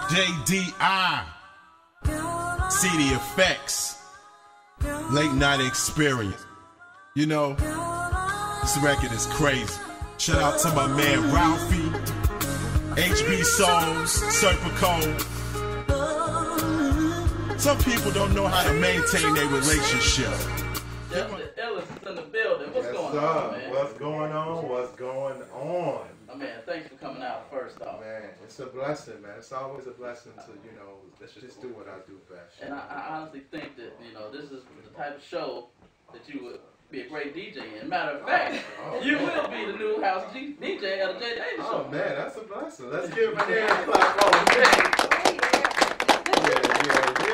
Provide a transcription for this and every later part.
JDI, CD Effects, Late Night Experience. You know, this record is crazy. Shout out to my man Ralphie, HB Souls, Serpico. Some people don't know how to maintain their relationship. Jeff Da Illest is in the building. What's going on, man? What's going on? What's going on? Oh, man, thanks for coming out first off. Man, it's a blessing, man. It's always a blessing to, let's just do what I do best. And I honestly think that, this is the type of show that you would be a great DJ in. Matter of fact, you will be the new house DJ at the J Davis show. Oh, man, that's a blessing. Let's give him a hand clap on it.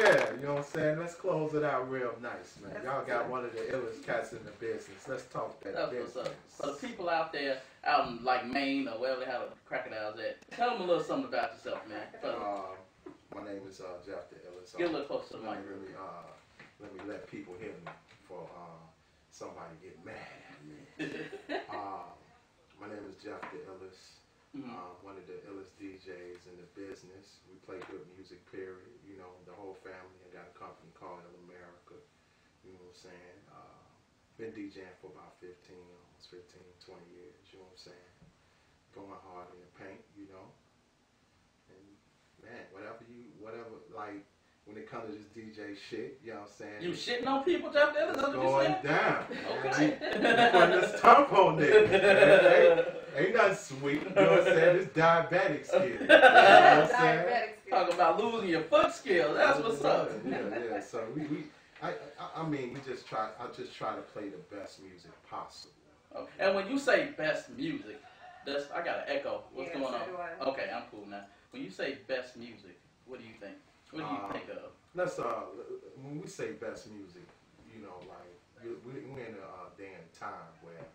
Yeah, you know what I'm saying? Let's close it out real nice, man. Y'all got one of the illest cats in the business. Let's talk that business. What's up. For the people out there, out in like Maine or wherever they have the crocodiles at, tell them a little something about yourself, man. My name is Jeff Da Illest. Get a little closer to the mic. Let me let people hear me before somebody get mad at me. My name is Jeff Da Illest. One of the illest DJs in the business. We play good music, period. The whole family. I got a company called America. You know what I'm saying? Been DJing for about almost 15, 20 years. You know what I'm saying? Going hard in the paint, And man, whatever, like, when it comes to this DJ shit, you know what I'm saying? You shitting on people, Jeff Da Illest? It's going down. Okay. Putting this stomp on there. Ain't nothing sweet. You know what I'm saying? It's diabetic skill. You know what I'm saying? Talking about losing your foot skills. That's what's up. Yeah. So I just try to play the best music possible. Okay. And when you say best music, I got an echo. What's going on? Okay, I'm cool now. When you say best music, what do you think? What do you think of? When we say best music, like we're in a day and time where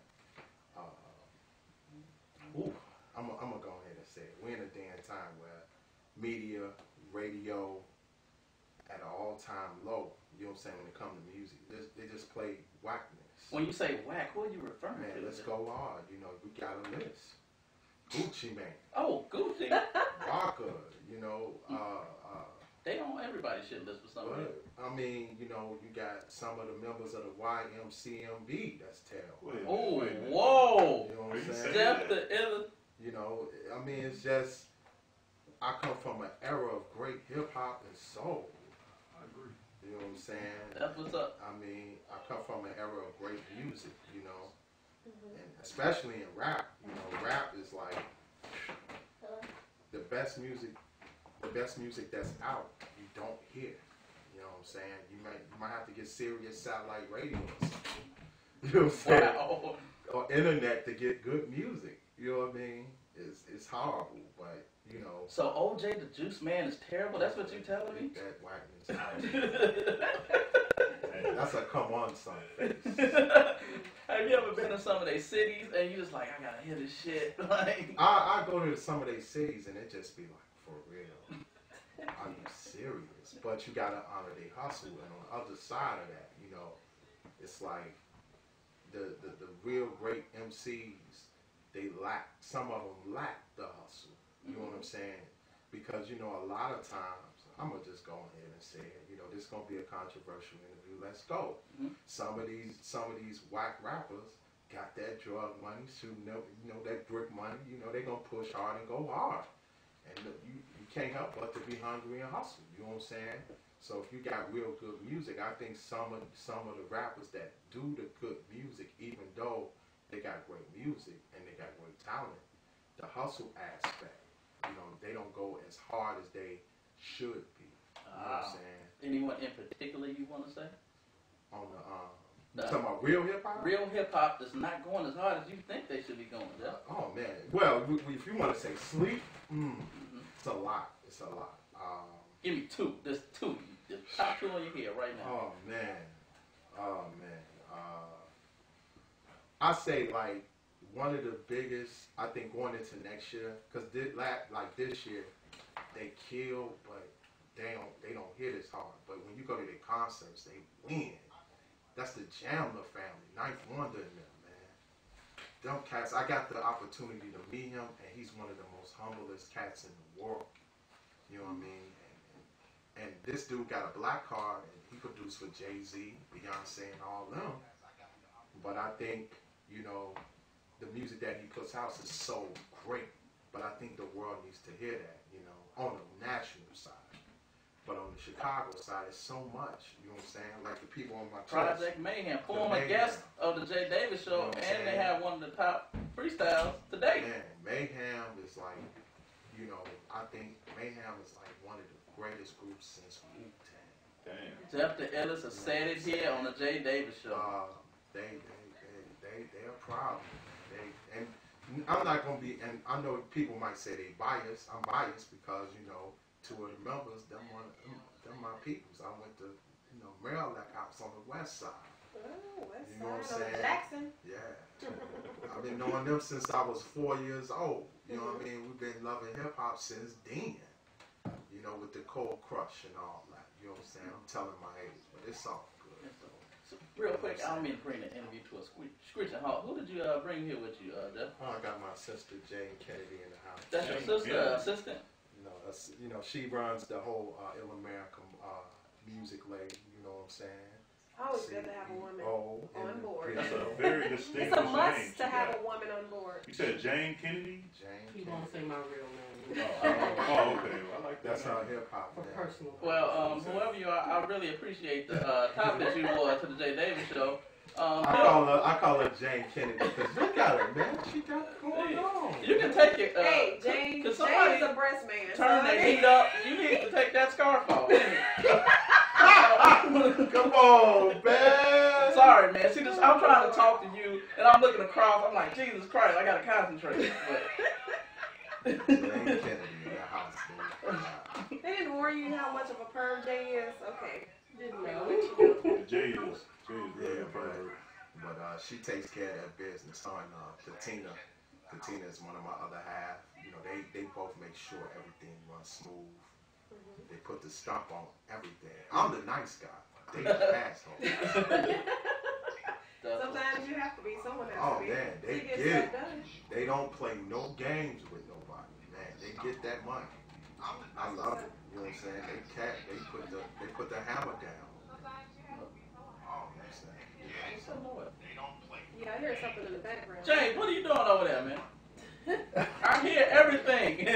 I'm gonna go ahead and say it. We're in a day and time where media, radio, at an all-time low. You know what I'm saying? When it comes to music, they just play whackness. When you say whack, what are you referring to? Man, let's go hard. We got a list. Gucci Mane. Oh, Gucci. Rocker. They on everybody's shit list for some reason. I mean, you got some of the members of the YMCMB. That's terrible. Oh, whoa. You know what I'm saying? Jeff Da Illest. I mean, it's just, I come from an era of great hip-hop and soul. I agree. You know what I'm saying? That's what's up. I mean, I come from an era of great music, and especially in rap. Rap is like the best music that's out, you don't hear. You know what I'm saying? You might have to get serious satellite radios. You know what I'm saying? Wow. Or internet to get good music. You know what I mean? It's horrible, but So OJ the Juice Man is terrible? That's what you telling me? That whackness. That's a come on son face. Have you ever been to some of their cities and you just like, I gotta hear this shit? Like, I go to some of their cities and it just be like, for real. Are you serious? But you gotta honor their hustle, and on the other side of that, it's like the real great MCs, some of them lack the hustle. You know what I'm saying? Because a lot of times, I'm gonna just go ahead and say it. This is gonna be a controversial interview. Let's go. Some of these whack rappers got that drug money, shooting up, that brick money. They gonna push hard and go hard, and you can't help but to be hungry and hustle. You know what I'm saying? So if you got real good music, I think some of the rappers that do the good music, even though they got great music and they got great talent, the hustle aspect, they don't go as hard as they should be. You know what I'm saying? Anyone in particular you want to say? On the talking about real hip hop? Real hip hop is not going as hard as you think they should be going. Oh man. Well, if you want to say sleep, it's a lot. It's a lot. Give me two. There's two. The top two on your head right now. Oh man. I say like one of the biggest. I think going into next year, because this year they kill, but they don't hit as hard. But when you go to their concerts, they win. That's the Jamla family, Ninth Wonder in them, man. Them cats, I got the opportunity to meet him, and he's one of the most humblest cats in the world. You know what I mean? And this dude got a black card, and he produced for Jay-Z, Beyonce, and all them. But I think, you know, the music that he puts out is so great. But I think the world needs to hear that, you know, on the national side. But on the Chicago side, it's so much. You know what I'm saying? Like the people on my Project Mayhem, former guest of the J Davis Show, you know and they have one of the top freestyles today. Man, Mayhem is like, you know, I think Mayhem is like one of the greatest groups since Wu-Tang. Damn. Jeff Da Illest has said it here on the J Davis Show. They're a problem. And I'm not gonna be. And I know people might say they biased. I'm biased because you know. Two of the members, them my peoples. I went to, you know, Maryland House on the west side. Oh, west you know side what I'm saying? Jackson. Yeah. I've been knowing them since I was 4 years old. You know what I mean? We've been loving hip hop since then. You know, with the Cold Crush and all that. You know what I'm saying? I'm telling my age, but it's all good. So, real quick, I don't mean to bring the interview to a screeching halt. Who did you bring here with you, Jeff? I got my sister Jane Kennedy in the house. That's your sister, assistant? You know, she runs the whole Ill American music label. You know what I'm saying? Always good to have a woman on board. That's a very distinguished It's a must name to have a woman on board. You said Jane Kennedy? Jane You Kennedy. won't say my real name. Oh, okay. Well, I like that. That's our hip hop. For personal. Well, whoever you are, I really appreciate the top that you wore to the J Davis Show. I call her Jane Kennedy because you got her, man. She got it going on. You can take it. Hey, Jane is a breast man. Turn that heat up. You need to take that scarf off. Come on, man. Sorry, man. See, this, I'm trying to talk to you, and I'm looking across. I'm like, Jesus Christ, I gotta concentrate. Jane Kennedy in the house, dude. They didn't warn you how much of a perv Jay is? Okay. Didn't know. Jay is really a bird. But she takes care of that business. Her and Katina is one of my other half. You know, they both make sure everything runs smooth. They put the stump on everything. I'm the nice guy. They the asshole. Sometimes you have to be. Someone has Oh to be. man, they get it. They don't play no games with nobody. Man, they get that money. I love it. You know what I'm saying? They put the hammer down. Oh, that's that. Yeah, I hear something in the background. James, what are you doing over there, man? I hear everything.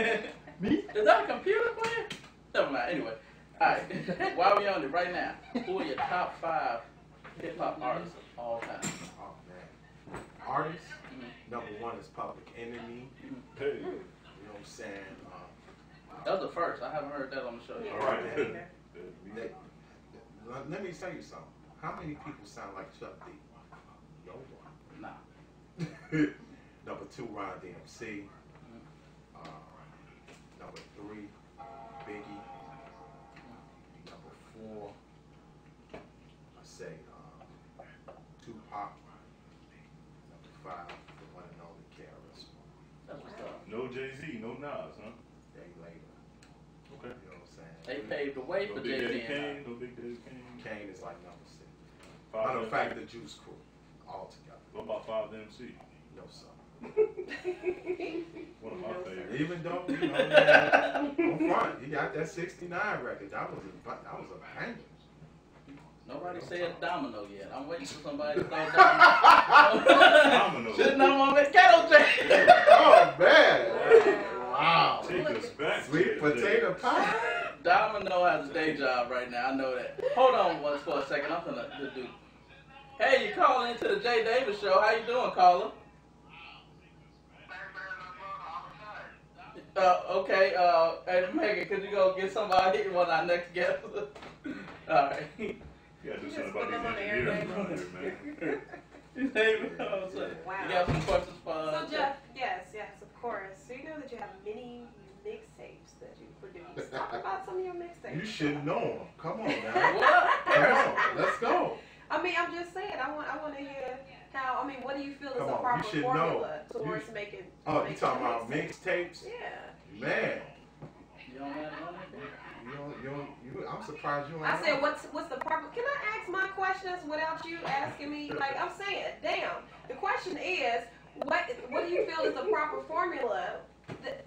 Me? Is that a computer playing? Never mind. Anyway, all right. While we on it right now, who are your top 5 hip hop artists of all time? Oh man, artists. Number 1 is Public Enemy. Hey. You know what I'm saying? That was the first. I haven't heard that on the show yet. All right. Let me tell you something. How many people sound like Chuck D? No one. Nah. Number 2, Ron DMC. Number 3, Biggie. Number 4, I say Tupac. Number 5, the one and only KRS. That's what's up. No Jay-Z, no Nas, huh? They later. Okay. You know what I'm saying? They paved the way for Big Daddy Jay-Z. Kane, no Big Daddy Kane. Kane is like number 6. 5 Matter of fact, MC. the Juice Crew all together. What about 5 MC? No sir. One of my favorites. Even though you know, man, on front, he got that '69 record. That was a banger. Nobody said Domino yet. I'm waiting for somebody to throw Domino. Domino. Shouldn't I'm on that ghetto Jay. Oh man! Wow. Take us back. Sweet potato pie. Domino has a day job right now. I know that. Hold on once for a second. I'm gonna do. Hey, you calling into the J Davis Show? How you doing, caller? Okay. Hey, Megan, could you go get somebody one of our next guests? All right. You gotta do something about these engineers around here, man. Wow. You got some questions for So Jeff, yes, of course. So you know that you have many mixtapes that you produce. Talk about some of your mixtapes. You should know them. Come on now. What? Come on. Let's go. I mean, I'm just saying. I want to hear how. I mean, what do you feel is Come a on, proper you should formula know. towards making? Oh, you making talking a about mixtapes? Yeah. Man, You don't have none? I'm surprised you ain't. I said, what's the proper? Can I ask my questions without you asking me? Like I'm saying, damn. The question is, what do you feel is the proper formula?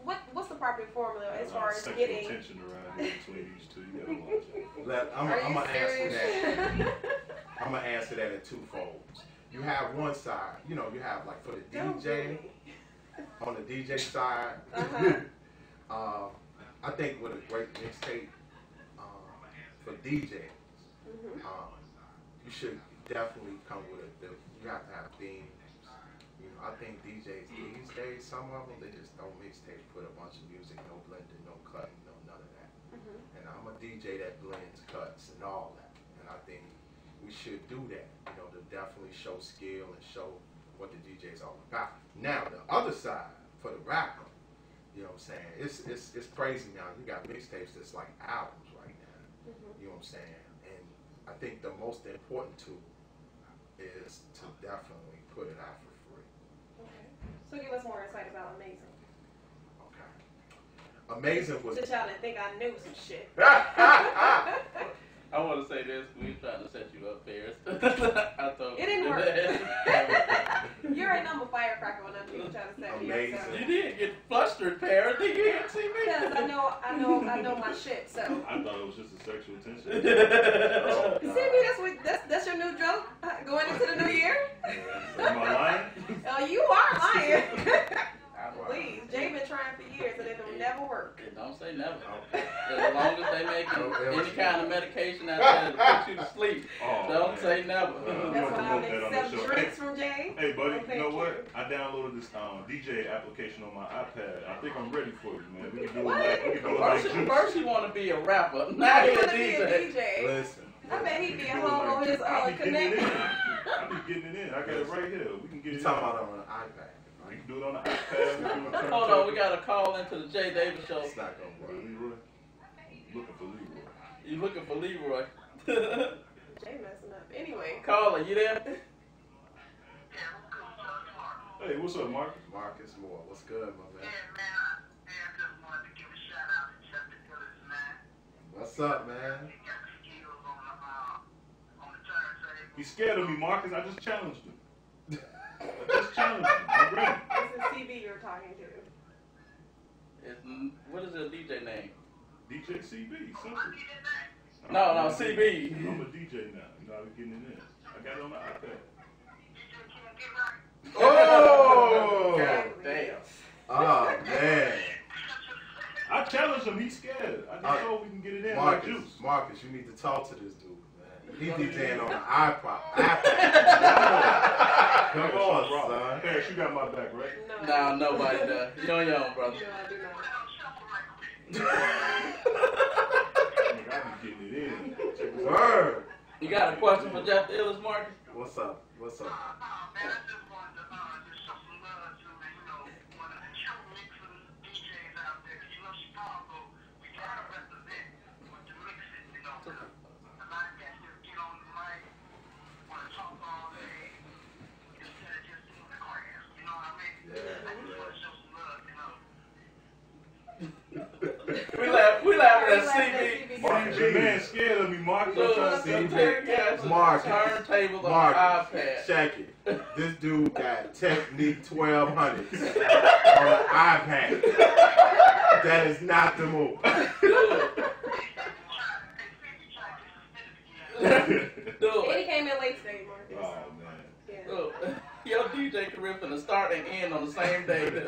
What's the proper formula as far as sexual getting? tension around here between these two. You gotta watch out. I'm Are you gonna answer serious? that. I'm gonna answer that in two folds. You have one side, you know, you have like for the Don't do DJ. me. On the DJ side, I think with a great mixtape for DJs, you should definitely come with it. You have to have themes. You know, I think DJs these days, some of them, they just don't mixtape, put a bunch of music, no blending, no cutting, no none of that. And I'm a DJ that blends cuts and all that. And I think we should do that, you know, to definitely show skill and show what the DJ is all about. Now, the other side, for the rapper, you know what I'm saying, it's crazy now. You got mixtapes that's like albums right now. You know what I'm saying? And I think the most important tool is to definitely put it out for free. Okay. So give us more insight about Amazing. Okay. Amazing was... Since y'all didn't think I knew some shit. I want to say this. We trying to set you up, Paris. I told It didn't work. You already know I'm a firecracker when I'm trying to set me up. Amazing. So. You did get flustered, Paris. Did you hear see me? Because I know my shit. So. I thought it was just a sexual tension. See me? That's your new joke going into the new year. Am I lying? Oh, you are lying. Please, Jay been trying for years and it'll never work. Don't say never. As long as they make any kind of medication out there to put you to sleep, don't say never. That's why I accept drinks from Jay. Hey, buddy, you know what? I downloaded this DJ application on my iPad. I think I'm ready for you, man. We can do it like juice. First you want to be a rapper, now you're a DJ. Listen. I bet he'd be at home on his Connect. I be getting it in. I got it right here. We can get it in. You're talking about on an iPad. We can do it on the iPad. Hold on, we got a call into the Jay Davis show. It's not going to work. Leroy? Looking for Leroy. You looking for Leroy? Jay messing up. Anyway. Caller, you there? Hey, what's up, Mark? Marcus Moore. What's good, my man? I just wanted to give a shout out to Jeff Da Illest, man. What's up, man? He got the skills on the turntable. He's scared of me, Marcus. I just challenged him. I'm ready. This is CB you're talking to. What is your DJ name? DJ CB, simple. No, CB. I'm a DJ now. You know, I be getting it in. I got it on the iPad. Oh! God damn. Oh, man. I challenged him. He's scared. I just told we can get it in like juice. Marcus, you need to talk to this dude, man. He's DJing on the iPod. Come on, son. Paris, you got my back, right? No, nobody does. You on your own, brother. No, I do not. I be getting it in. Word. You got a question for Jeff Da Illest, Marcus? What's up? What's up? Man, I just wanted to just show some love to, one of the true mixing DJs out there. Chicago, we try to represent with the mixing, A lot of cats just get on the mic, want to talk all day, instead of just doing the craft, you know what I mean? Yeah. I just want to show some love, We laughing at CB. Marcus, your man scared of me, Marcus. I'm trying to see Marcus. Turntables on Marcus. iPad. Check it. This dude got Technique 1200s on an iPad. That is not the move. Dude. And he came in late today, Marcus. Oh, man. Yeah. Dude. Your DJ career finna start and end on the same day, dude.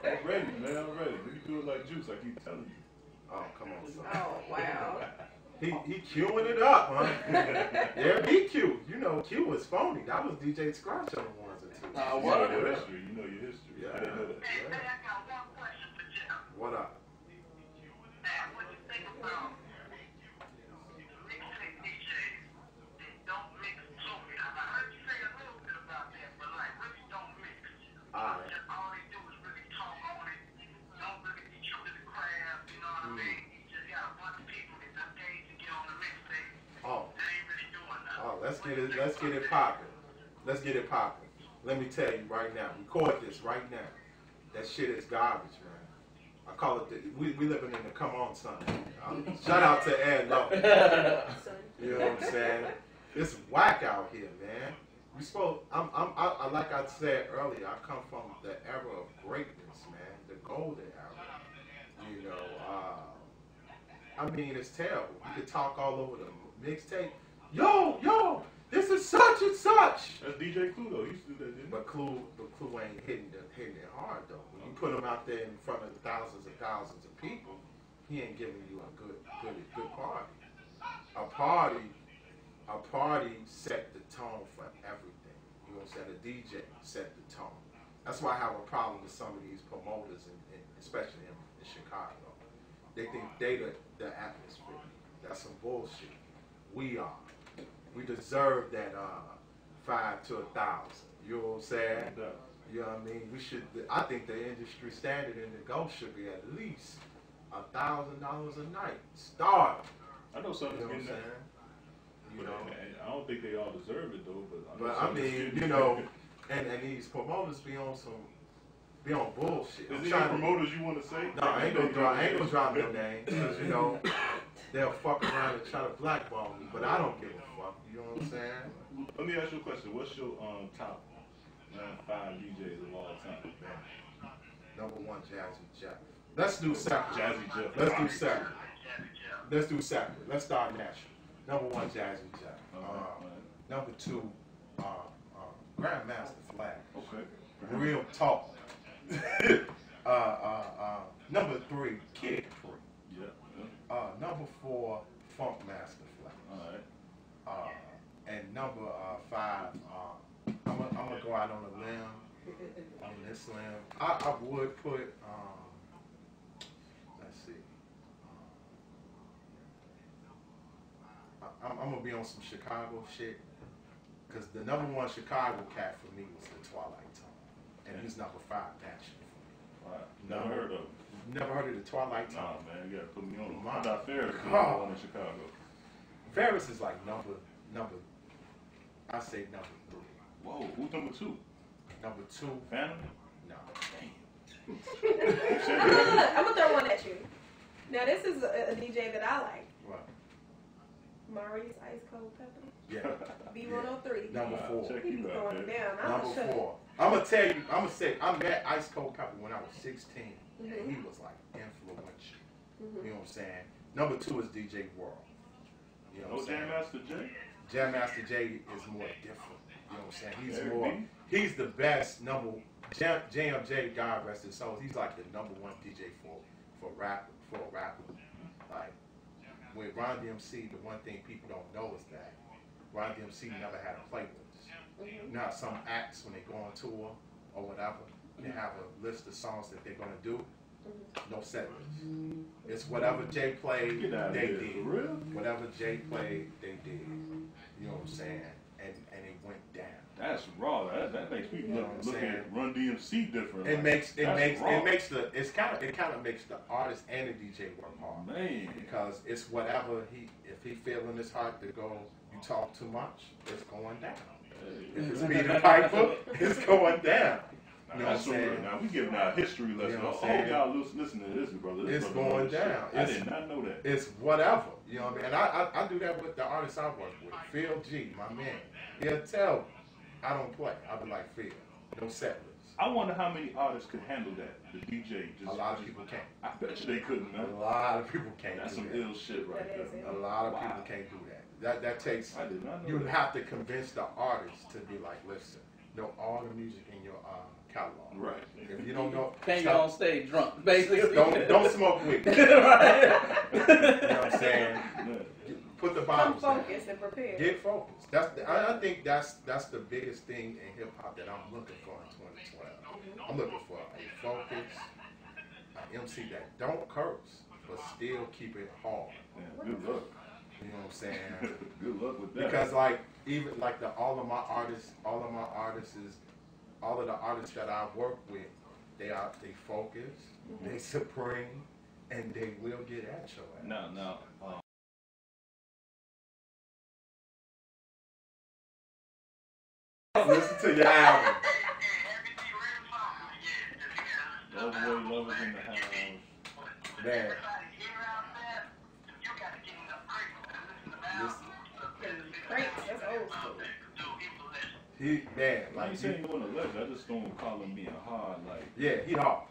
I'm ready, man. I'm ready. We can do it like juice. I keep telling you. Oh, come on, son. Oh, wow. He queuing it up, huh? Yeah, he Q. You know, Q was phony. That was DJ Scratch on the ones and twos. You know your history. You know your history. Yeah. I didn't know that. Hey, I got one question for Jeff. What up? Man, what you think about mixtape DJs that don't mix totally? I heard you say a little bit about that, but really don't mix. Alright. Just all they do is really talk on it. Don't really be true to the craft, you know what I mean? You just got a bunch of people that just paid to get on the mixtape. Oh. They ain't really doing nothing. Oh, let's get it popping. Let's get it popping. Let me tell you right now. Record this right now. That shit is garbage, man. I call it we living in the come on son. Shout out to Ed Lowe. You know what I'm saying? It's whack out here, man. We spoke. I like I said earlier. I come from the era of greatness, man. The golden era. You know, I mean, it's terrible. You could talk all over the mixtape. Yo, this is such and such. That's DJ Clue though. He used to do that, didn't he? But Clue ain't hitting it hard though. When you put him out there in front of thousands and thousands of people, he ain't giving you a good party. A party set the tone for everything. You know what I'm saying? A DJ set the tone. That's why I have a problem with some of these promoters, especially in Chicago. They think they the atmosphere. That's some bullshit. We are. We deserve that 5 to 1,000. You know what I'm saying? You know what I mean? We should. I think the industry standard in the go should be at least $1,000 a night. Start. I know something's You know what I'm getting that. saying? You know. I don't think they all deserve it though. But I mean, you know, and these promoters be on bullshit. Is there any promoters you want to say? No, I ain't gonna drop no names. Cause you know they'll fuck around and try to blackball me, but I don't give a fuck. You know what I'm saying? Let me ask you a question. What's your top 5 DJs of all time? Man, number 1, Jazzy Jeff. Let's do separate. Jazzy Jeff. Let's do separate. Let's start natural. Number 1, Jazzy Jeff. Number 2, Grandmaster Flash. Okay. Real talk. Number 3, Kid Free. Yeah. Number 4, Funk Master Flash. All right. And number 5, I'm gonna go out on a limb. On this limb, I would put. Let's see. I'm gonna be on some Chicago shit. Cause the number 1 Chicago cat for me was the Twilight Tone, and he's number 5 naturally. Never heard of him. Never heard of the Twilight Tone? Nah, man, you gotta put me on. My I got Ferris God. in Chicago. Ferris is like number. I say number 3. Whoa, who's number 2? Number 2. Phantom? No. I'm gonna throw one at you. Now this is a DJ that I like. What? Maurice Ice Cold Pepper. Yeah. B103. Number 4. Check He's you out, throwing man. it down. Number 4. I'm gonna tell you. I'm gonna say I met Ice Cold Pepper when I was 16, and he was like influential. You know what I'm saying? Number 2 is DJ World. You know what I'm saying? Jam Master J? Jam Master J is more different. You know what I'm saying? Eric B? He's the best JMJ, God rest his soul. He's like the number 1 DJ for a rapper. Like with Ron DMC, the one thing people don't know is that Ron DMC never had a playlist. Now some acts when they go on tour or whatever, they have a list of songs that they're gonna do. No set list. It's whatever Jay played, they did. For real? Whatever Jay played, they did. You know what I'm saying? And it went down. That's raw. That makes me You know what I'm look saying? at Run DMC different. It makes kind of makes the artist and the DJ work hard. Man. Because it's whatever if he feeling his heart to go, you talk too much, it's going down. If it's Peter Piper, it's going down. You know what I'm That's so saying? real. Now we giving out history lessons. You know what I I'm hope y'all listen to this, brother. This It's brother going knows down. shit. I did not know that. It's whatever. You know what I mean? And I do that with the artists I work with. Phil G, my man. He'll tell me I don't play. I'll be like, Phil, no set list. I wonder how many artists could handle that. The DJ just A lot of people can't. I bet you they couldn't, man. A lot of people can't That's do some that. ill shit right That is there. A lot of people can't do that. That takes. I did not know You that. have to convince the artist to be like, listen, know all the music in your catalog. Right. If you don't know, Can't go on stage drunk, basically. don't smoke weed. Right. You know what I'm saying? Put the Come bottles down. focused and prepared. Get focused. I think that's the biggest thing in hip hop that I'm looking for in 2012. I'm looking for a focus, an MC that don't curse but still keep it hard. Yeah, good luck. You know what I'm saying? Good luck with that. Because like even like all of the artists that I work with, they focus, they supreme, and they will get at your ass. Now, Listen to your album. Love Boy Love is in the house. Man. Listen. Great. That's old school. Man, I like ain't saying you want to legend. I just don't call him being hard. Like, yeah, he hard.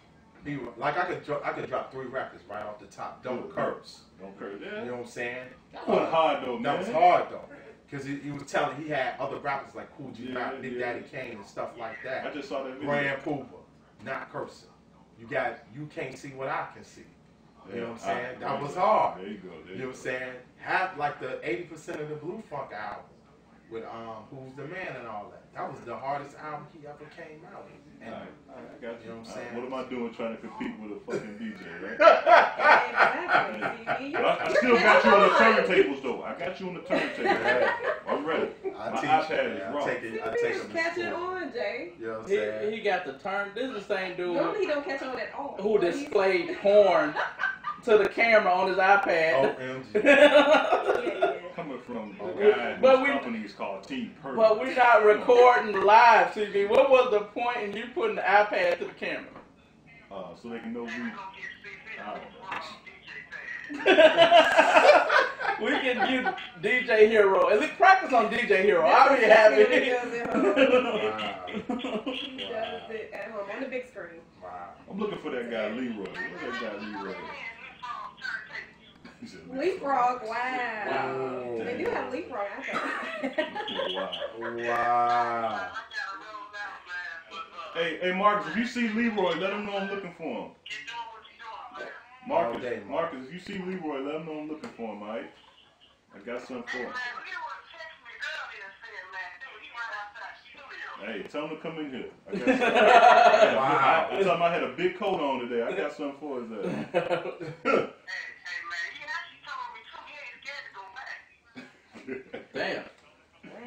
Like I could drop 3 records right off the top. Don't curse. Don't curse. Yeah. You know what I'm saying? That was hard though, man. That was hard though. Because he was telling he had other rappers like Cool G Rap, Big Daddy Kane and stuff like that. I just saw that video. Grand Pooba, not cursing. You can't see what I can see. You know what I'm saying? That was hard. There you go. You know what I'm saying? Have like the 80% of the Blue Funk album with Who's the Man and all that. That was the hardest album he ever came out with. And, I got you. You know what I'm saying? What am I doing trying to compete with a fucking DJ, right? Exactly. But I still got you on the turntables, though. I got you on the turntables. I'm ready. I My teach iPad you, is man. raw. I take it. Catching on, Jay. You know what I'm saying? He got the turn. This is the same dude Normally he don't catch on at all. who displayed porn to the camera on his iPad. OMG. Yeah. Coming from a guy whose company is called Team Perfect. But we're not recording live, CB. What was the point in you putting the iPad to the camera? So they can know we. We can use DJ Hero. At least practice on DJ Hero. I'll be happy. He does it at home. Wow. He does it at home on the big screen. Wow. I'm looking for that guy Leroy. Where's that guy Leroy? He said Leapfrog, wow. Wow. They do have leapfrog, I think. Wow. Hey, Marcus, if you see Leroy, let him know I'm looking for him. Marcus, Marcus, if you see Leroy, let him know I'm looking for him, alright? I got something for him. Hey, tell him to come in here. I got something. Wow. I told him I had a big coat on today. I got something for his ass. Damn.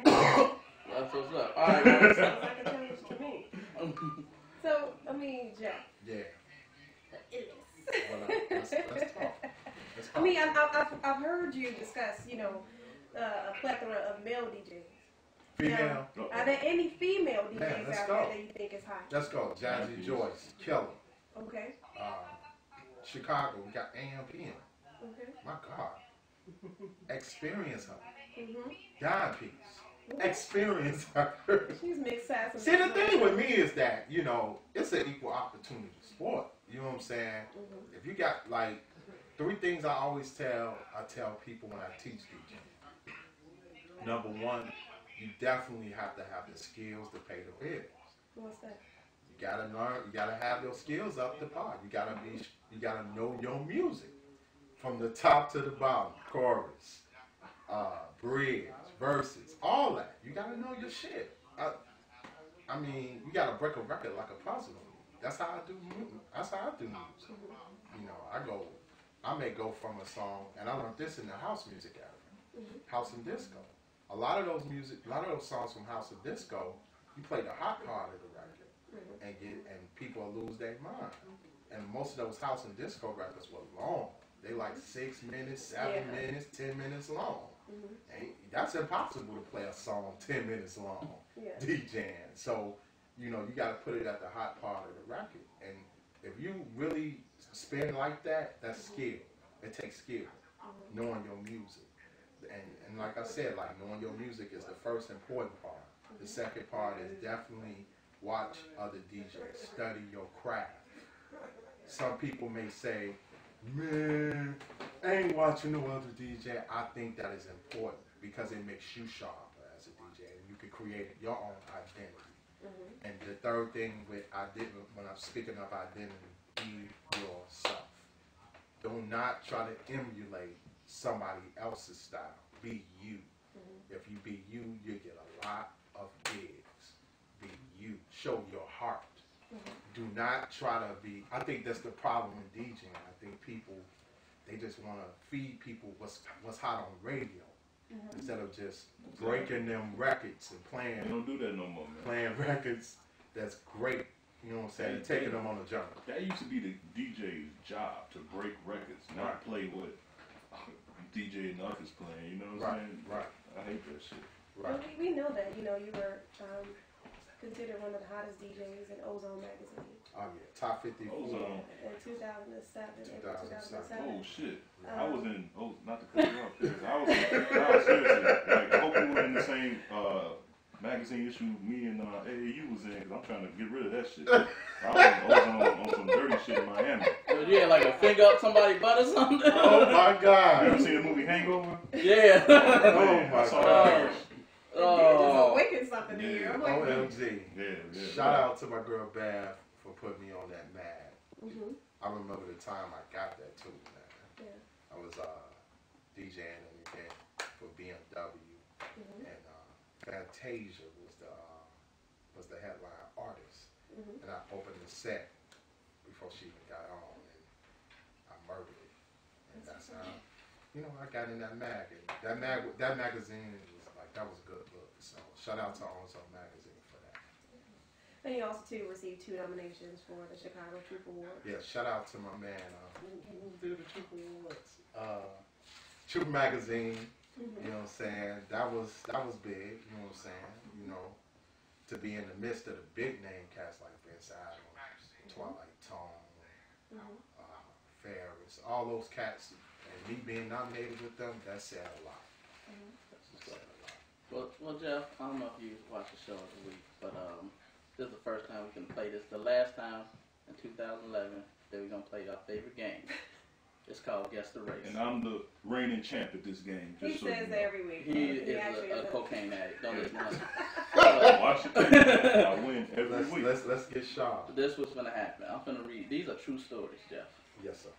That's what's up. All right, man. Sounds like a challenge to me. So, I mean, Jeff. Yeah. Well, Let's talk. I mean, I've heard you discuss, a plethora of male DJs. Female. Are there any female DJs Man, let's out go. there that you think is hot? Let's go. Jazzy Joyce, Killer. Okay. Chicago, we got AM PM. Okay. My God. Experience her. Mm-hmm. Dime Piece. Experience her. She's mixed size. See, the thing with me is that, it's an equal opportunity sport. You know what I'm saying? Mm-hmm. If you got, 3 things I always tell people when I teach DJ. Number 1, you definitely have to have the skills to pay the bills. What's that? You gotta learn. You gotta have your skills up to par. You gotta know your music from the top to the bottom. Chorus, bridge, verses, all that. You gotta know your shit. I mean, you gotta break a record like a puzzle. That's how I do music. That's how I do music. I may go from a song, and I learned this in the house music era, house and disco. A lot of those songs from house and disco, you play the hot part of the record, and people will lose their mind. And most of those house and disco records were long. They like 6 minutes, 7 minutes, 10 minutes long. And that's impossible to play a song 10 minutes long, DJing. So, you got to put it at the hot part of the record. And if you really spin like that, that's skill. It takes skill, knowing your music. And like I said, knowing your music is the first important part. The second part is definitely watch other DJs, study your craft. Some people may say, man, I ain't watching no other DJ. I think that is important because it makes you sharper as a DJ, and you can create your own identity. And the third thing when I'm speaking of identity, be yourself. Do not try to emulate somebody else's style. Be you. If you be you, you get a lot of gigs. Be you. Show your heart. Do not try to be. I think that's the problem in DJing. I think people, they just want to feed people what's hot on radio instead of just breaking them records and playing. They don't do that no more, man. Playing records that's great. You know what I'm saying? Taking them on a journey. That used to be the DJ's job, to break records, not play what DJ Nuff is playing. You know what I'm saying? Right. I hate that shit. Well, we know that. You were considered one of the hottest DJs in Ozone magazine. Oh yeah, top 50. Ozone. In 2007. 2007. Oh shit! I was in. Not to cut you off, I was seriously. I hope we were in the same magazine issue me and AAU was in, because I'm trying to get rid of that shit. I was on some dirty shit in Miami. So you had like a finger up somebody's butt or something? Oh my You God. ever seen the movie Hangover? Yeah. Oh my I saw God. that. It did just awaken something in you. I'm like, OMG. Yeah. Shout out to my girl Bath for putting me on that mag. mhm. I remember the time I got that too, man. Yeah. I was DJing an event for BMW, Mhm. and Fantasia was the headline artist, Mhm. and I opened the set before she even got on, and I murdered it, and that's how I got in that mag, and that magazine was like that was a good look. So shout out to Also Magazine for that. And you also too received 2 nominations for the Chicago Troop Award. Yeah, shout out to my man who did the Troop Awards. Troop Magazine. Mhm. You know what I'm saying? That was big, you know what I'm saying? To be in the midst of the big name cats like Vince Adams, Twilight Tone, Mhm. Ferris, all those cats, and me being nominated with them, that said a lot. Mhm. That said a lot. Well, Jeff, I don't know if you watch the show every week, but this is the first time we can play this. The last time in 2011 that we're gonna play our favorite game. It's called Guess the Race. And I'm the reigning champ at this game. He Just so says you that know. every week. He is actually a is. cocaine addict. Don't listen to him. Watch it. I win every week. Let's get sharp. This was gonna happen. I'm gonna read. These are true stories, Jeff. Yes, sir.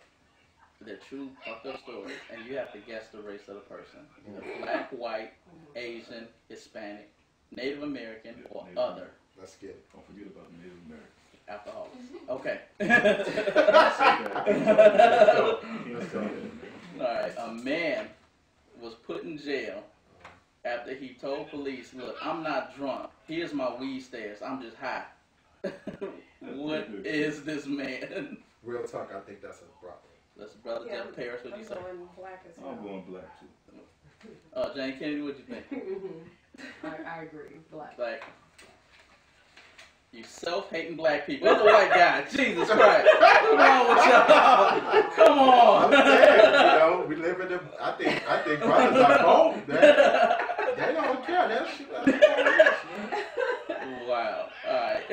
They're true fucked up stories, and you have to guess the race of the person. Either black, white, Asian, Hispanic, Native American, or Native other. Let's get it. Don't forget about the Native American. Alcoholics. Okay. Let's go. Alright, a man was put in jail after he told police, look, I'm not drunk. Here's my weed stash. I'm just high. What is this man? Real talk, I think that's a brother. That's brother Yeah, Jeff Paris. What I'm you say? going black as well. I'm going black too. Jane Kennedy, what you think? I agree. Black. Like, you self-hating black people. Where's the white guy? Jesus Christ. What's wrong with y'all? Come on. I'm saying, we live in the. I think brothers are bold, man. They don't care. They'll shoot us. Wow. Alright.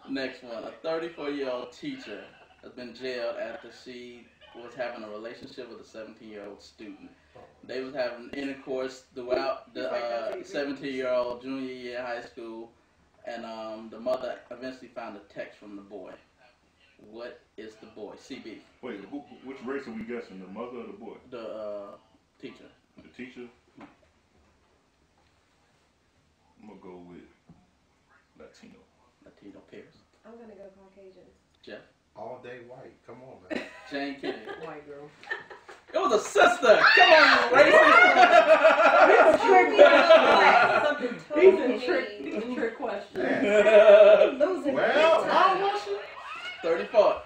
Next one. A 34-year-old teacher has been jailed after she was having a relationship with a 17-year-old student. They was having intercourse throughout the 17-year-old junior year in high school, and the mother eventually found a text from the boy. What is the boy? CB. Wait, which race are we guessing? The mother or the boy? The teacher. The teacher? I'm going to go with Latino. Latino Paris. I'm gonna go Caucasian. Jeff. All day white. Come on, man. Jane Kennedy. White girl. It was a sister. Come on, you racist. These are trick questions. Man. Losing. Well, how was she? 34.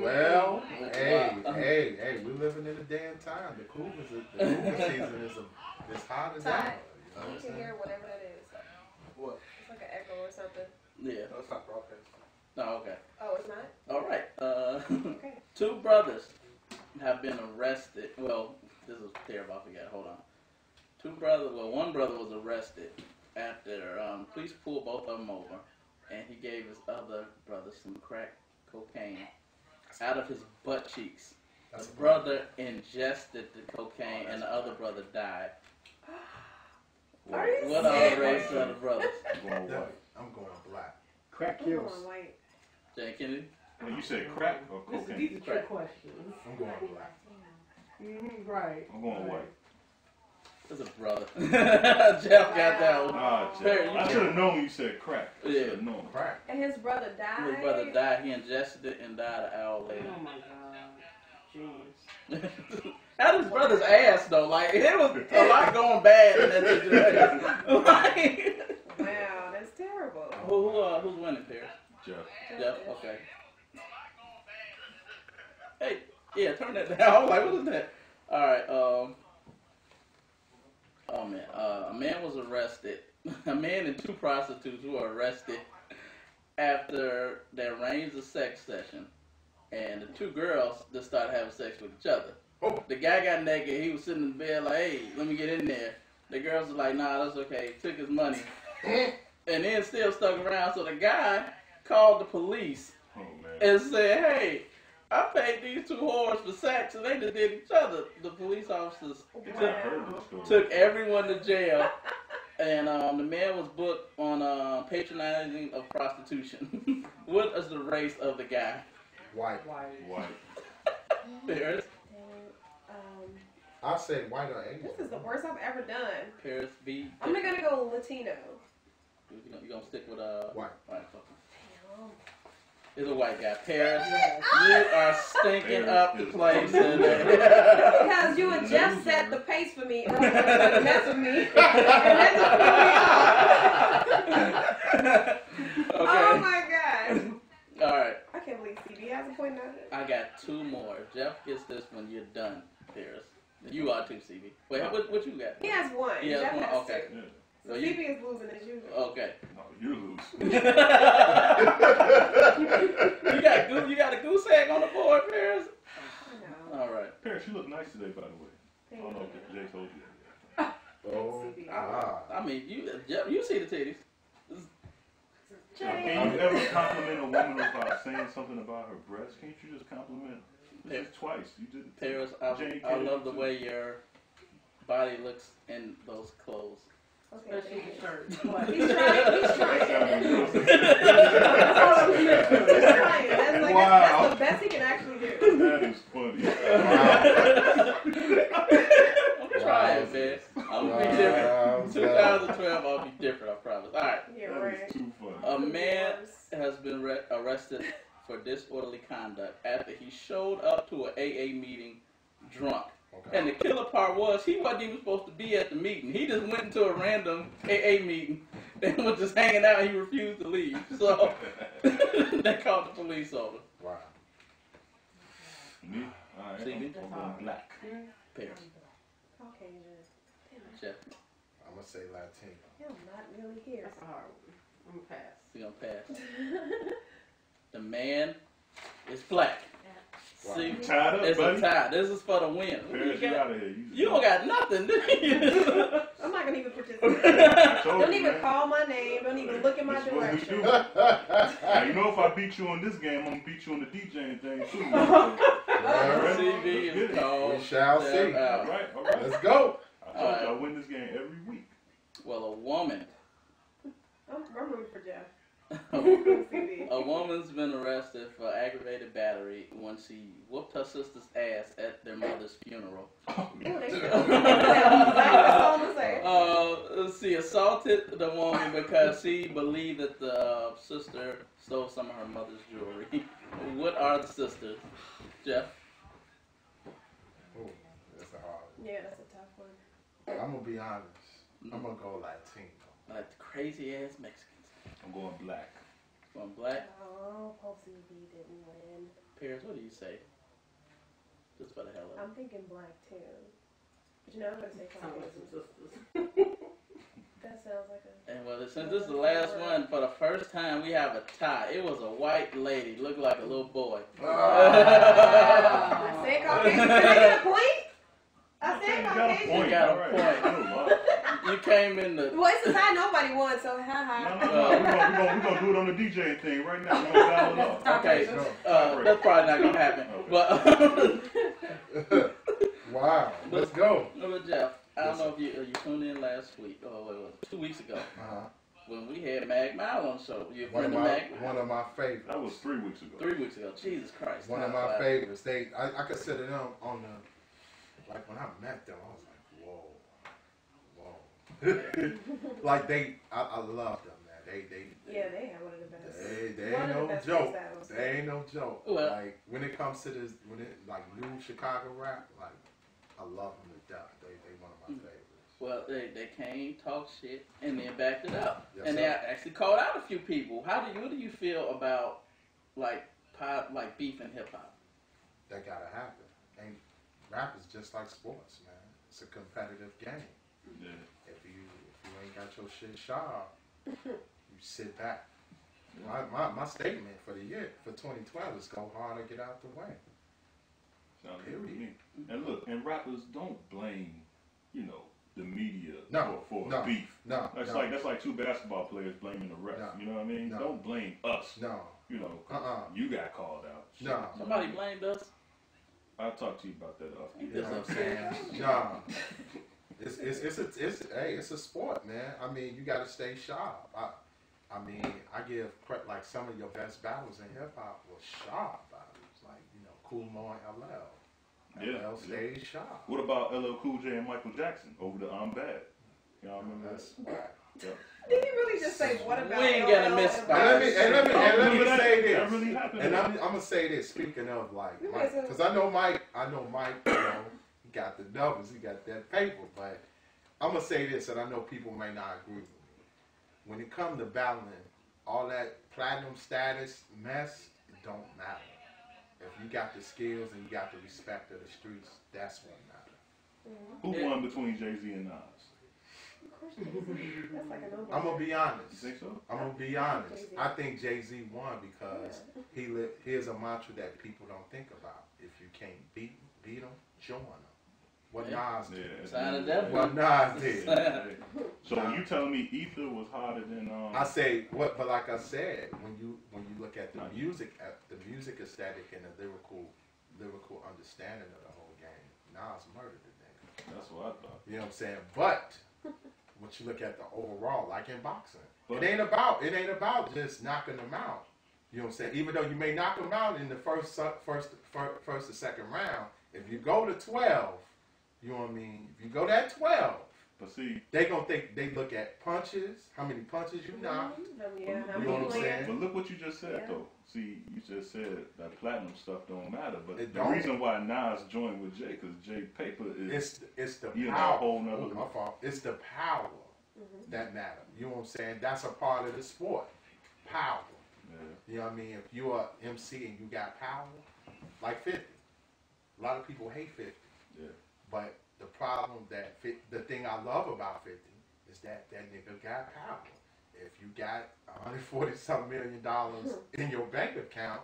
Well, hey, we living in a damn time. The cougar season is hot as hell. You know what You I'm can saying? hear whatever that is. What? It's like an echo or something. Yeah. That's not broadcast. Oh, okay. Oh, it's not? All right. Okay. 2 brothers have been arrested. Well, this is terrible. I forgot. Hold on. One brother was arrested after police pulled both of them over, and he gave his other brother some crack cocaine out of his butt cheeks. That's The brother ingested the cocaine, and the other brother died. Are you What are the serious? race of the brothers? I'm going white. I'm going black. Crack I'm kills. going white. Jane Kennedy? Well, you said crack or These cocaine? are trick questions. I'm going black. Right. I'm going white. That's a brother. Jeff got that one. Ah, Perry, Jeff. you I got- should have known you said crack. I Yeah. should have known. Crack. And his brother died? His brother died. He ingested it and died an hour later. Oh my god. Genius. Out of his brother's ass though, like it was a lot going bad in that situation. Like, Wow, that's terrible. who's winning, Paris? Jeff. Jeff. Okay. Hey, yeah, turn that down. I was like, what is that? All right. Oh man, a man was arrested. A man and 2 prostitutes were arrested after they arranged a sex session, and the 2 girls just started having sex with each other. Oh. The guy got naked. He was sitting in the bed like, hey, let me get in there. The girls was like, nah, that's okay. Took his money. And then still stuck around. So the guy called the police and said, hey, I paid these two whores for sex and they just did each other. The police officers took everyone to jail. And the man was booked on patronizing of prostitution. What is the race of the guy? White. Paris. I said white or Asian. This is the worst I've ever done. Paris B. I'm gonna go Latino. You gonna stick with white. Alright, fuck him. It's a white guy. Paris, you are stinking up the place today. Because you and Jeff set the pace for me earlier to mess with me. And that's what Oh my god. Alright. I can't believe CB has a point now. I got two more. If Jeff gets this one, you're done, Paris. You are too, CB. Wait, what you got? He has one. He has Jeff one? has Okay. two. So So CB is losing as usual. Okay. No, you lose. You got a goose egg on the board, Paris? I know. All right. Paris, you look nice today, by the way. I don't know if Jay told you that. Oh, I mean, Jeff, you see the titties. Can you ever compliment a woman about saying something about her breasts? Can't you just compliment just twice? You did it. Paris, I love the way your body looks in those clothes. Okay, Especially the shirt. He's trying. He's trying. That's all I'm He's trying. That's the best he can actually do. That is funny. I'm trying, man. I'm gonna be different. 2012, I'll be different, I promise. All right. Yeah, That right. is too funny. A man has been arrested for disorderly conduct after he showed up to an AA meeting drunk. okay. And the killer part was he wasn't even supposed to be at the meeting. He just went into a random AA meeting and was just hanging out and he refused to leave. So they called the police on him. Wow. Me? All right. See me? I'm going black. Paris. Caucasian. Jeff, I'm gonna say Latino. I'm not really here. That's a hard one. I'm gonna pass. we gonna pass. The man is black. Wow. See, You tied up, it's buddy? a tie. This is for the win. Paris, you out of here. You don't got nothing, do you? I'm not gonna even participate. I told Don't you, even man. call my name. Don't even look in my That's what we direction. do. Now, you know if I beat you on this game, I'm going to beat you on the DJing thing, too. CB is called. We shall Step see. out. All right, all right. Let's go. I told you I win this game every week. Well, a woman. I'm rooting for Jeff. A CB. woman's been arrested for aggravated battery when she whooped her sister's ass at their mother's funeral. That's all I'm gonna say. She assaulted the woman because she believed that the sister stole some of her mother's jewelry. What are the sisters, Jeff? Ooh, that's a hard Yeah, that's a tough one. one. I'm gonna be honest. I'm gonna go Latino. Like the crazy ass Mexicans. I'm going black. Going black. Oh, Paul CB didn't win. Paris, what do you say? Just for the hell of it. I'm thinking black too. But you know, I'm gonna say Sound like some Caucasian. sisters. That sounds like a. And well, since this is the last one, for the first time we have a tie. It was a white lady, looked like a little boy. I said Caucasian. Can I get a point? I said You got a Caucasian. point. You got a All right. point. Good luck. You came in the. Well, it's a tie. Nobody won, so No, haha. no, no. We're gonna do it on the DJ thing right now. We're gonna dial it up. Okay, that's probably not gonna happen. But Wow. Let's go. but Jeff, I don't know if you tuned in last week. Oh, wait, 2 weeks ago Uh-huh. when we had Mag Mile on the show. You a One of friend of Mag? my favorites. That was 3 weeks ago. 3 weeks ago. Jesus Christ. One of time my flies. favorites. I consider them on the, like when I met them, I was like, whoa. Like I love them, man. Yeah, they have one of the best. They One ain't of the no best joke. freestyles. They ain't no joke. Well- Like when it comes to this, like new Chicago rap, like I love them to death. They one of my favorites. Well, they came, talked shit, and then backed it up. Yes, and they sir. actually called out a few people. What do you feel about like beef and hip hop? That gotta happen. And rap is just like sports, man. It's a competitive game. Yeah. If you ain't got your shit sharp, you sit back. My statement for the year for 2012 is go hard or get out the way. Sounds good to me. And look, and rappers don't blame, the media No, for no, beef. No, That's no. like two basketball players blaming the refs. No, you know what I mean? no. Don't blame us. No. You know, 'cause you got called out. Shit. No. Somebody blamed us. I'll talk to you about that off. You know what I'm saying? No. It's a sport, man. I mean, you got to stay sharp. I mean, I give credit, like some of your best battles in hip hop were sharp battles, like Kool Moe and LL. LL stayed sharp. What about LL Cool J and Michael Jackson over the I'm Bad? Y'all remember That's that? whack. Yep. Did he really just say what about? We ain't gonna miss And let me say this. That really happened. And I'm gonna say this. Speaking of like, because I know Mike. He got the numbers. He got that paper. But I'm gonna say this, and I know people may not agree with me. When it comes to battling, all that platinum status mess, it don't matter. If you got the skills and you got the respect of the streets, that's what matters. Who won between Jay-Z and Nas? That's like a I'm gonna be honest. You think so? I'm gonna be honest. I think Jay-Z won because here's a mantra that people don't think about. If you can't beat them, join them. What Nas did. Sign of devil. What Nas did. So you telling me Ether was harder than I say what, but like I said, when you look at the music aesthetic and the lyrical understanding of the whole game, Nas murdered the nigga. That's what I thought. You know what I'm saying? But when you look at the overall, like in boxing, it ain't about just knocking them out. You know what I'm saying? Even though you may knock them out in the first or second round, if you go to 12, you know what I mean? If you go that 12, but see, they look at punches, how many punches you knocked. Yeah, You know what I'm saying? but look what you just said though. See, you just said that platinum stuff don't matter, but It the don't. reason why Nas joined with Jay, because Jay paper is It's the you know, power. a whole nother. My fault. It's the power that matter. You know what I'm saying? That's a part of the sport. Power. Yeah. You know what I mean? If you're a MC and you got power, like 50. A lot of people hate 50. Yeah. But the problem the thing I love about 50 is that nigga got power. If you got $140-something million in your bank account,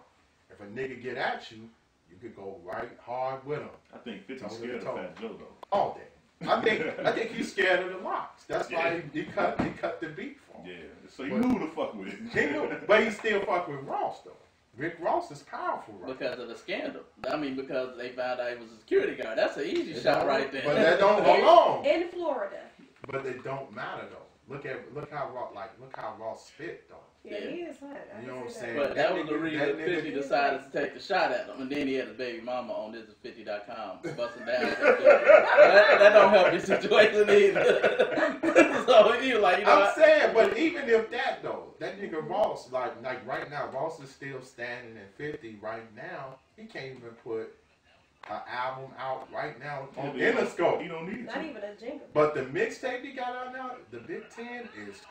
if a nigga get at you, you could go right hard with him. I think 50 Toe to scared of toe. Fat Joe though. All day. I think he's scared of the locks. That's why he cut the beat for him. Yeah. So you knew who to fuck with. He knew, but he still fuck with Ross though. Rick Ross is powerful, right? Because of the scandal. I mean, because they found out he was a security guard. That's an easy shot right there. But that don't hold on. In Florida. But it don't matter though. Look how Ross spit though. Yeah, he is hot. You know what I'm saying? But that was the reason that nigga- 50 decided to take the shot at him. And then he had his baby mama on thisis50.com busting down. that don't help your situation either. So he was like, you know I'm what? saying, but even if that though, that nigga Ross, like right now, Ross is still standing at 50 right now. He can't even put an album out right now on Interscope. He don't need Not to. even a jingle. But the mixtape he got out now, the Big Ten is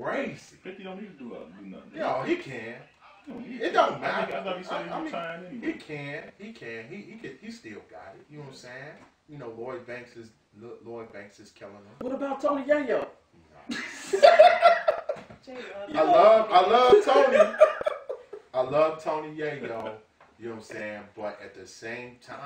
crazy. 50 don't need to do nothing. Yo, he can. He don't need It to. don't matter. I thought he said he was retiring He anyway. can. He still got it. You know what I'm saying? You know, Lloyd Banks is killing him. What about Tony Yayo? I love Tony. I love Tony Yayo. You know what I'm saying? But at the same time,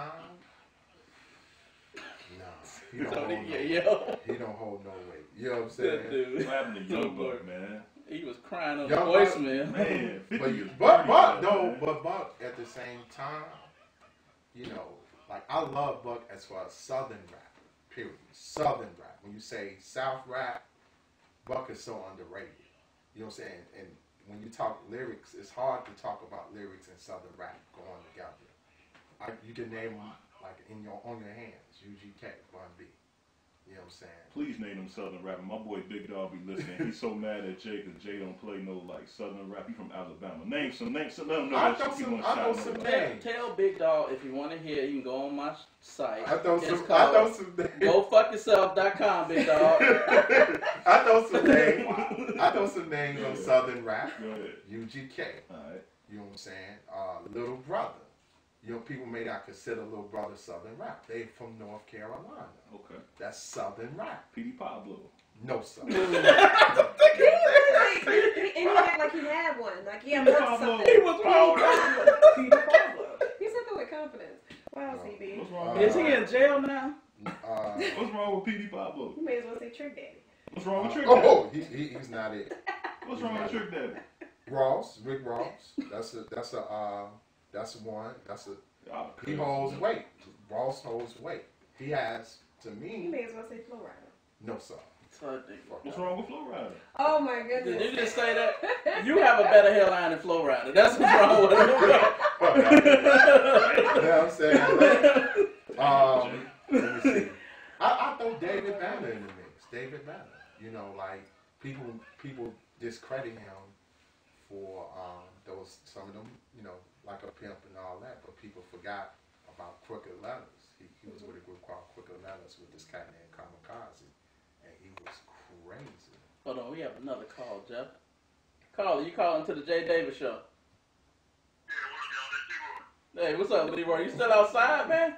no, he don't Tony hold no Yayo. weight. He don't hold no weight. You know what I'm saying? Dude. What happened to Young Buck, man? He was crying on Young the Buck, voicemail. Man, 50 is But pretty though, good, man. but Buck at the same time, you know, like I love Buck as far as Southern rap. Period. Southern rap. When you say South rap, Buck is so underrated. You know what I'm saying? And when you talk lyrics, it's hard to talk about lyrics and Southern rap going together. You can name them like on your hands. UGK, Bun B. You know what I'm saying? Please name him Southern rapper. My boy Big Dog be listening. He's so mad at Jay because Jay don't play no like Southern rap. He from Alabama. Name some. Let him know I that know shit. some- He I know gonna some shout names. Tell Big Dog if you want to hear, you can go on my site. I know It's some called names. GoFuckYourself.com, Big Dog. I know some names. I know some names on Southern rap. Go ahead. UGK. Alright. You know what I'm saying? Little Brother. You know, people may not consider Little Brother Southern rap. They from North Carolina. Okay. That's Southern rap. P.D. Pablo. No, sir. He really like, and he act like he had one. Like he had worked something. He was wrong. He said that with confidence. Wow, CB. What's wrong? Is he in jail now? What's wrong with PD Pablo? You may as well say Trick Daddy. What's wrong with Trick Daddy? Oh, he's not it. What's wrong with Trick Daddy? Rick Ross. That's one. He Oh, holds weight. Ross holds weight. He has, to You me, may as well say Flow Rider. no sir. What's wrong with Flow Rider? Oh my goodness. Did you just say that? You have a better hairline than Flow Rider. That's what's wrong with him. You know what I'm saying? Let me see. I throw David Banner in the mix. David Banner. You know, like people discredit him for some of them, you know, like a pimp and all that, but people forgot about Crooked Letters. He was with a group called Crooked Letters with this cat named Kamikaze, and he was crazy. Hold on, we have another call, Jeff. Caller, you calling to the Jay Davis show? Hey, what's up, Leroy? You still outside, man?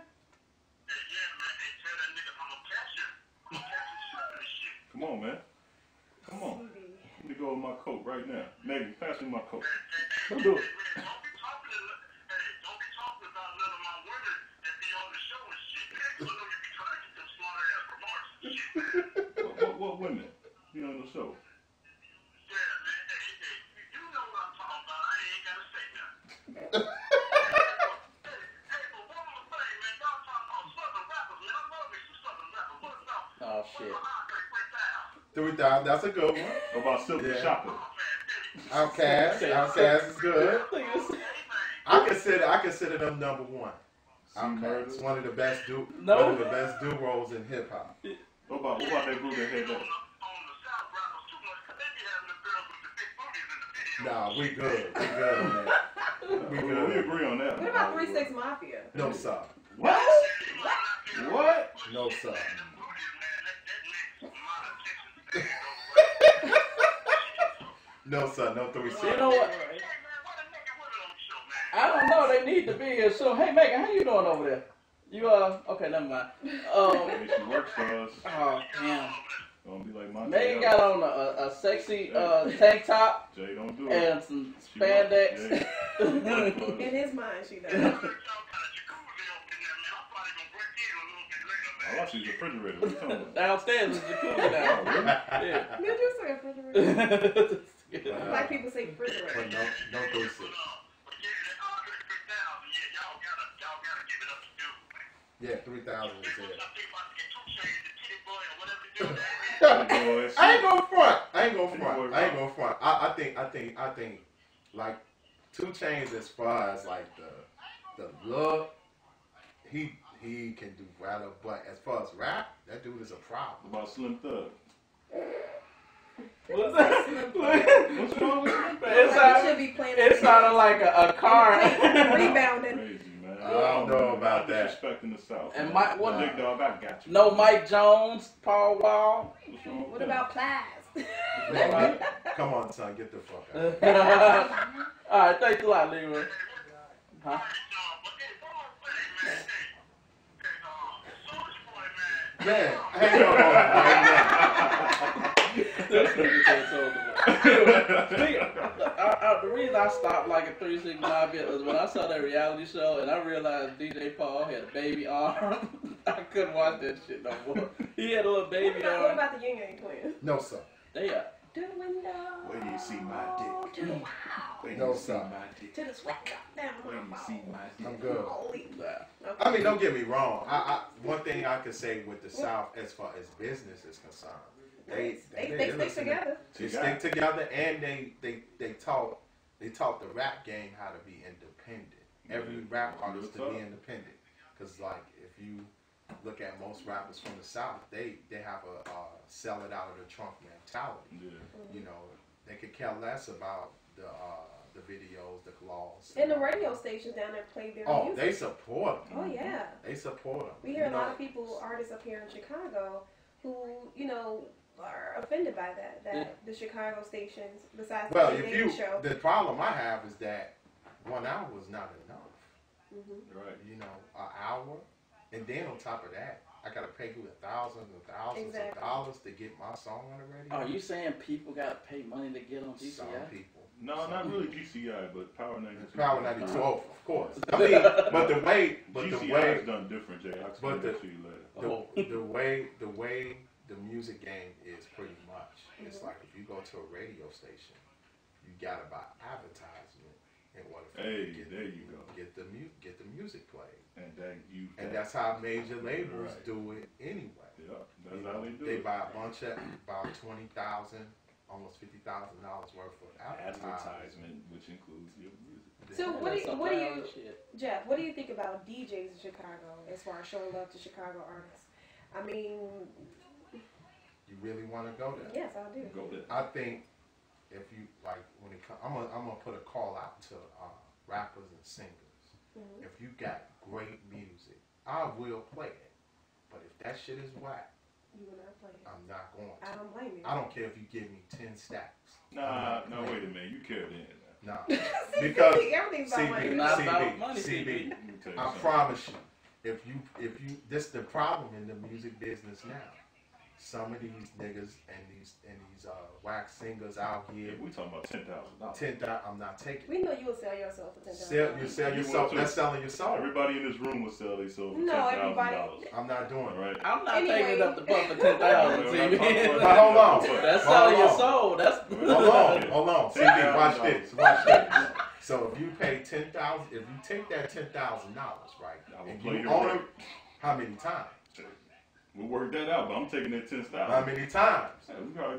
Come on, man. Come on. Let me go with my coat right now. Megan, pass me my coat. Don't do it. What women? You know the show. Oh, shit. 3,000. That's a good one. What about Silver Yeah. Shocker? Outcast is good. I consider them number one. Outcast, one of the best duos in hip hop. What about that group that had that? Nah, we good on that. We We good. agree on that. What about 3-6 Mafia? No sir. What? What? No sir. No sir. No 3-6. You know what? I don't know. They need to be here soon. Hey, Megan, how you doing over there? You okay? Never mind. Hey, she works for us. Oh damn. Gonna be like my Megan got on a sexy tank top Jay, don't do it. and some She works- spandex. Jay, In his mind, she does. all I see is a refrigerator. What you talking about? Downstairs is the jacuzzi now. Yeah. Did you say refrigerator? Black people say refrigerator. But no 3-6. Yeah, 3,000 is it. I ain't gonna front. I think like 2 Chainz as far as like the look, he can do rather, but as far as rap, that dude is a problem. What about Slim Thug? What's that? What's wrong with Slim Thug? Like you should be playing. It sounded like a car. Rebounding. Crazy, man. I don't know about that. Disrespecting the South. And man. Mike, what? Big dog, I got you. No Mike Jones, Paul Wall. What's wrong with What that? about Plies? Come on, son, get the fuck out. All right, thanks a lot, Leroy. Huh? Man, hang on right The reason I stopped liking 3-6 Mafia is when I saw that reality show and I realized DJ Paul had a baby arm. I couldn't watch that shit no more. He had a little baby What arm. about the Yin Yang Twins? now. No, sir. They are. To the window. Where do you see my dick? To the wow. Where do No, you see sir. my dick? To the sweat drop down Where do my you see ball. my dick? I'm good. Holy. Nah. I mean, don't get me wrong. One thing I could say with the South, as far as business is concerned, they stick together. They stick together, and they taught the rap game how to be independent. Every rap artist to be independent, because like if you look at most rappers from the South, they have a sell it out of the trunk mentality. Yeah. You know, they could care less about the videos, the claws. And the radio stations down there play their Oh, music. they support them. Oh yeah. They support them. We hear a lot of people, artists up here in Chicago, who are offended by that the Chicago stations, besides Well, the Daily show. the problem I have is that 1 hour is not enough. Mm-hmm. Right. You know, an hour And then on top of that, I gotta pay you thousands and thousands of dollars to get my song on the radio. Are you saying people gotta pay money to get on GCI? Some people. No, not really GCI, but Power 92. Power 92, of course. I mean, but the way, GCI's done different, Jay. I'll explain that to you later. the way the music game is pretty much, it's like if you go to a radio station, you gotta buy advertisement in order for you to get the music played. And that's how major labels do it anyway. Yeah, that's how they do it. They buy a bunch of about $20,000, almost $50,000 worth of advertisement, which includes your music. So what do you, Jeff? What do you think about DJs in Chicago as far as showing love to Chicago artists? I mean, you really want to go there? Yes, I do. Go there. I think if you like when it comes, I'm gonna put a call out to rappers and singers. Mm-hmm. If you got great music, I will play it. But if that shit is whack, you will not play it. I'm not going to. I don't blame you. I don't care if you give me 10 stacks. No, wait a minute. You care then. No. Because everything's about money. Not about money, CB. I promise you, if you, this the problem in the music business now. Some of these niggas and these whack singers out here. We talking about $10,000. $10,000. I'm not taking. We know you will sell yourself for $10,000. You sell yourself. That's selling your soul. Everybody in this room will sell themselves for $10,000. No, everybody. I'm not doing it. Right. I'm not taking it up the butt for $10,000. But hold on. That's selling your soul. That's hold on. CB, watch this. So if you pay $10,000, if you take that $10,000, right, and you own it, how many times? We'll work that out, but I'm taking that 10,000. How many times?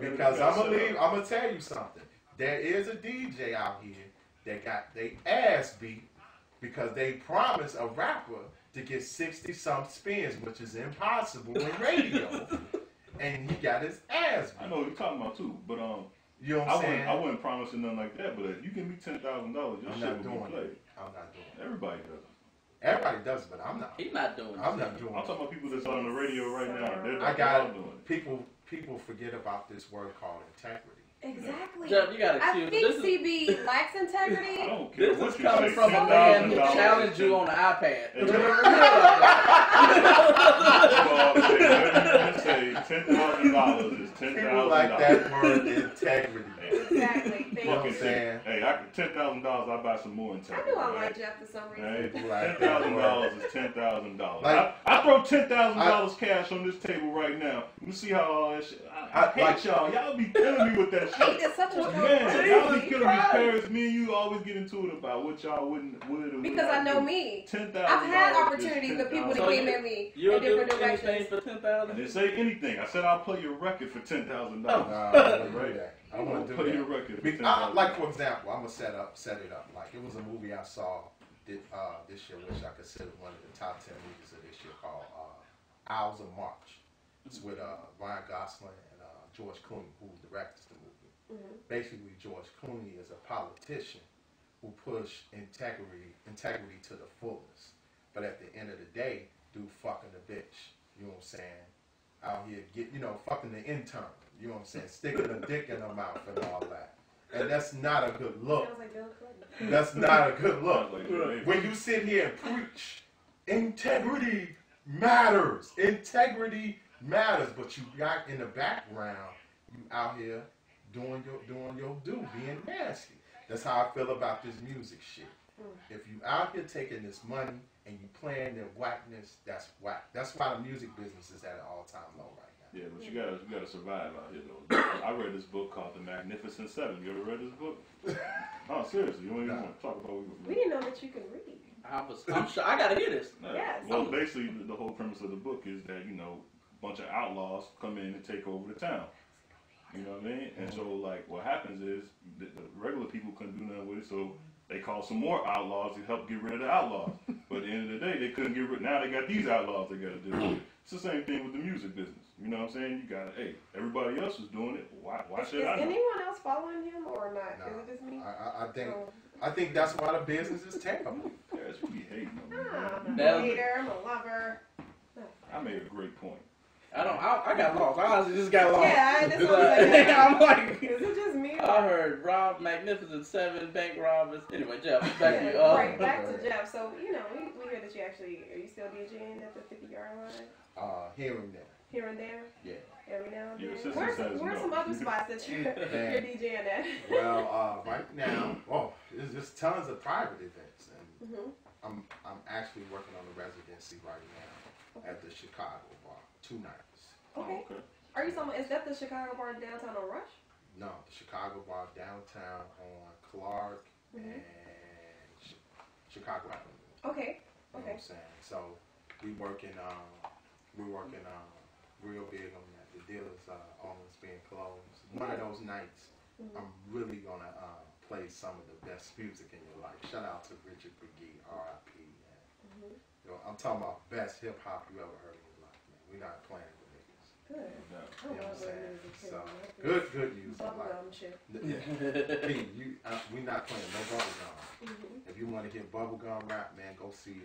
Because I'm gonna tell you something. There is a DJ out here that got their ass beat because they promised a rapper to get 60-some spins, which is impossible in radio, and he got his ass beat. I know what you're talking about too, but you know what I'm saying? I wouldn't promise nothing like that. But if you give me $10,000, your shit will be played. I'm not doing it. Everybody does it. Everybody does it, but I'm not. He's not doing it. I'm not doing it. I'm talking about people that's on the radio right now. They're doing it. People forget about this word called integrity. Exactly. Jeff, you got I think CB lacks integrity. I don't care. This is coming from a man who challenged you on the iPad. Say $10,000 is $10,000. People like that word integrity. Exactly. You know what I'm saying? Hey, $10,000, I buy some more integrity. I knew I liked Jeff for some reason. People like $10,000 is $10,000. Like, I throw $10,000 cash on this table right now. You see how all that shit. I hate y'all. Y'all be killing me with that shit. Hate is such a strong Man, y'all be Jesus killing me. Christ. Parents, me and you always get into it about what y'all would or Because I know me. $10,000. I've had opportunities of people that came at me in different directions. Anything for $10,000? I didn't say anything. I said I'll play your record for $10,000. I want to do play your that. record. Like for example, I'm gonna set it up. Like it was a movie I saw this year, which I consider one of the top 10 movies of this year, called Hours of March. It's with Ryan Gosling and George Clooney, who directs the movie. Mm-hmm. Basically, George Clooney is a politician who pushed integrity to the fullest. But at the end of the day, dude fucking the bitch. You know what I'm saying? Out here, fucking the intern. You know what I'm saying? Sticking a dick in her mouth and all that. And that's not a good look. Sounds like Bill Clinton. That's not a good look. Like When you sit here and preach, integrity matters. Integrity matters. But you got in the background, you out here doing your due, being nasty. That's how I feel about this music shit. If you out here taking this money and you playing their whackness, that's whack. That's why the music business is at an all-time low right now. Yeah, but you gotta survive out here though. I read this book called The Magnificent Seven. You ever read this book? No, seriously, you don't even want to talk about what we didn't know that you can read. I'm sure. I gotta hear this. Yes. Well, basically, the whole premise of the book is that a bunch of outlaws come in and take over the town. You know what I mean? And so, like, what happens is the regular people couldn't do nothing with it, so they call some more outlaws to help get rid of the outlaws. But at the end of the day, they couldn't get rid. Now they got these outlaws they got to deal with. It's the same thing with the music business. You know what I'm saying? You got to, everybody else is doing it. Why should I? Is anyone else following him or not? No. Is it just me? I think that's why the business is terrible. Yes, we be hating on me. I'm a hater. I'm a lover. I made a great point. I got lost. I honestly just got lost. Yeah, that's what I'm saying. I'm like, Is it just me? I heard rob Magnificent 7 bank robbers. Anyway, Jeff, back to you. Right, back to Jeff. So, you know, we hear that you actually, are you still DJing at the 50-yard line? Here and there. Here and there? Yeah. Every now and Your then? sister Where's says some no. other spots that you're DJing at? Well, right now, there's just tons of private events, and I'm actually working on a residency right now at the Chicago bar, 2 nights. Okay. Are you talking? Is that the Chicago bar downtown on Rush? No, the Chicago bar downtown on Clark and Chicago Avenue. Okay. You know what I'm saying? So we're working real big on that. The dealers almost being closed. One of those nights, I'm really gonna play some of the best music in your life. Shout out to Richard McGee, R.I.P. You know, I'm talking about best hip hop you ever heard in your life, man. We're not playing with niggas. Good. You know what I'm saying? So Good good music. bubblegum shit. Hey, we not playing no bubblegum. If you want to hear bubblegum rap, man, go see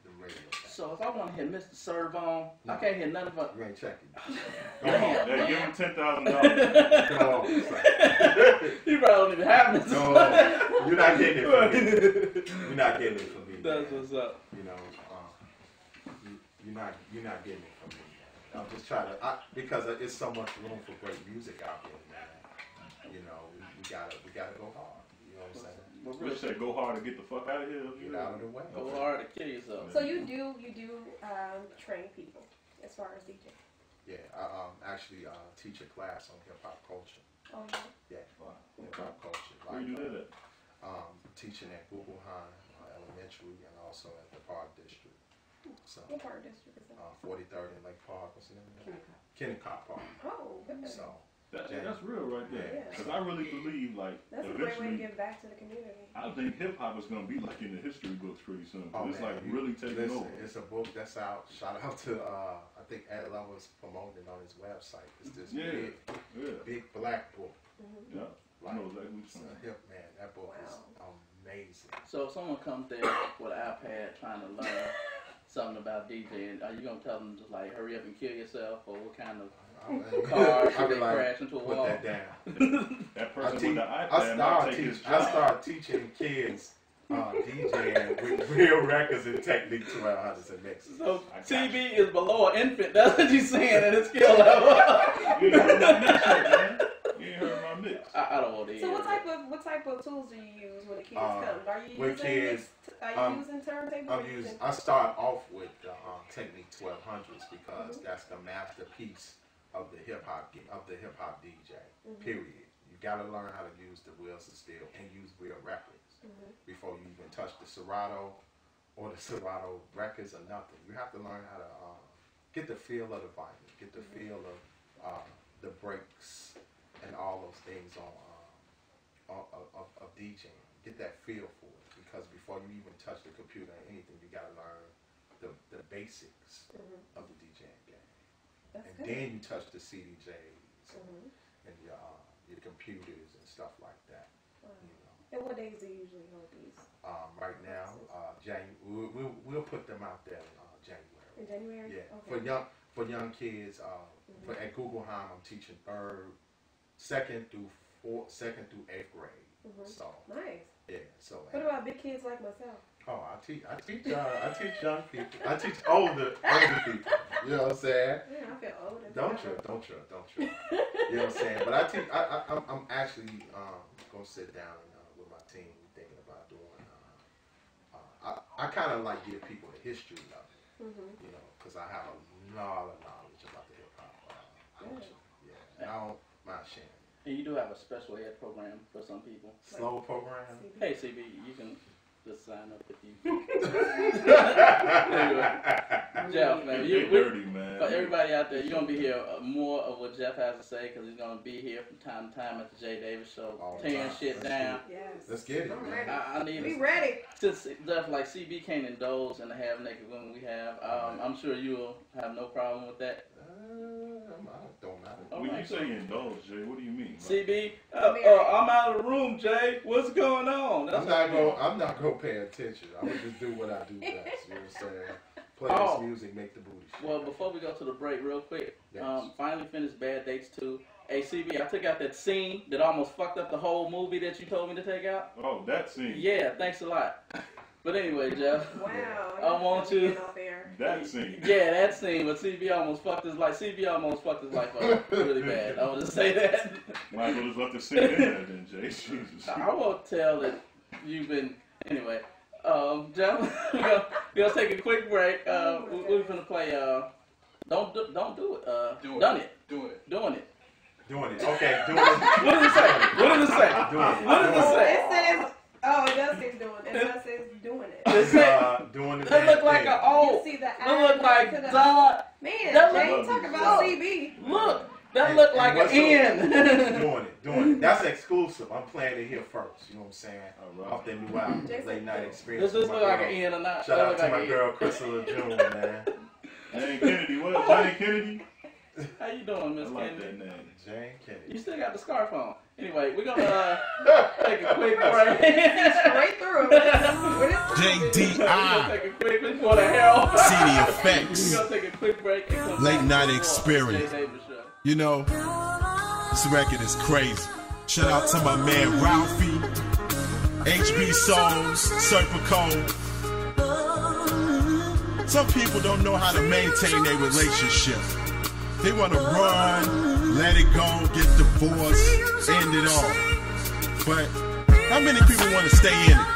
the radio. So if I want to hear Mr. Servon, I can't hear nothing but. You ain't checking. Go on. Hey, give him $10,000. Go on, son. You probably don't even have Mr. No, you're not getting it from me. You're not getting it from me. That's man. what's up. You know, you're not getting it from me. Man. I'm just trying to because there's so much room for great music out there, man. You know, we gotta go hard. You know what I'm saying? Rich said, "Go hard to get the fuck out of here." Get out of the way. Go hard to kill yourself. So you do train people as far as DJ? Yeah, I actually teach a class on hip hop culture. Oh yeah. Hip hop culture. Where you do that at? Teaching at Guggenheim Elementary and also at the Park District. So, what part district is that? 43rd and Lake Park. What's the name of that? Kennecott Park. Oh, good. So that's real right there. Yeah. Because I really believe, like, that's a great way to eventually, give back to the community. I think hip hop is going to be like in the history books pretty soon. It's man, like really taking over. It's a book that's out. Shout out to I think Ed Lover's promoting on his website. It's this big black book. Yeah, I know exactly what you're saying. Man, that book is amazing. So if someone comes there with an iPad trying to learn something about DJing, are you gonna tell them just like hurry up and kill yourself, or what kind of car should they crash into a put wall? That down. That person with the iPad might take his job. I start teaching kids DJing with real records and Technique 1200s and mixes. So TV is below an infant. That's what you're saying at its skill level. You ain't heard my mix yet, man. You ain't heard my mix. I don't want to hear. So what type of tools do you use when the kids come? Are you with kids, using turntables? I start off with the Technique 1200s because that's the masterpiece of the hip hop DJ. Period. You gotta learn how to use the wheels of steel and use real records before you even touch the Serato or the Serato records or nothing. You have to learn how to get the feel of the vinyl, get the feel of the breaks and all those things of DJing. Get that feel for it, because before you even touch the computer or anything, you gotta learn the basics of the DJing game. Then you touch the CDJs and your computers and stuff like that. You know. And what days do you usually hold these? Right now, we'll put them out there in January. In January? Yeah. Okay. For young kids, at Guggenheim, I'm teaching second through 8th grade. So nice. yeah. So what about big kids like myself? Oh, I teach young people. I teach older people. You know what I'm saying? Yeah, I feel older. Don't you? You know what I'm saying? But I'm actually gonna sit down with my team, thinking about doing. I kind of like give people the history of it, you know, because I have a lot of knowledge about the hip hop culture. Yeah, and I don't mind sharing. And you do have a special ed program for some people. Slow program. Hey, CB, you can just sign up if you. Jeff, man, for everybody out there, you're gonna be here more of what Jeff has to say, because he's gonna be here from time to time at the J Davis Show, tearing shit down. Yes. Let's get it, man. I need be ready. Since Jeff, like CB can't indulge in the half naked women we have, I'm sure you will have no problem with that. Don't matter. When you say indulge, Jay, what do you mean? CB, I'm out of the room, Jay. What's going on? I'm not gonna pay attention. I'm gonna just do what I do best. You know what I'm saying? Play this music, make the booty shake. Well, before we go to the break, real quick, Yes. finally finished Bad Dates 2. Hey, CB, I took out that scene that almost fucked up the whole movie that you told me to take out. Oh, that scene. Yeah, thanks a lot. But anyway, Jeff. Wow. I want you. That scene. Yeah, that scene. But CB almost fucked his life. CB almost fucked his life up really bad. I want to say that. Might as well just let the scene in there then, Jay. Jesus. I won't tell that you've been. Anyway, Jeff, we're gonna take a quick break. We're gonna play. Don't do it. Done it. Do it. Doing it. Doing it. Okay, doing it. What did it say? What did it say? Doing it. What did it say? It says, oh, it does say doing it. It does say doing it. It said, doing the that look like thing. an old. You see the That look like to the- Don. Man, That Jay, look- talk about CB. Look, that look like an what's N. Doing it. That's exclusive. I'm playing it here first. You know what I'm saying? All right. Off their new album, Jason, Late Night Experience. Does this with look my like an girl. N or not? Shout That out look to like my an girl, Crystal June, man. Jane Kennedy. What up, Jane Kennedy? How you doing, I Miss like Kennedy? that name. Jane Kennedy. You still got the scarf on. Anyway, we're gonna take a quick break. Straight through. JDI. We're gonna take a quick break for the hell. CD Effects. We're gonna take a quick break. And come Late back Night with more Experience. Jay Davis Show. You know, this record is crazy. Shout out to my man Ralphie, HB Souls, Serpico. Some people don't know how to maintain their relationship. They want to run, let it go, get divorced, end it all. But how many people want to stay in it?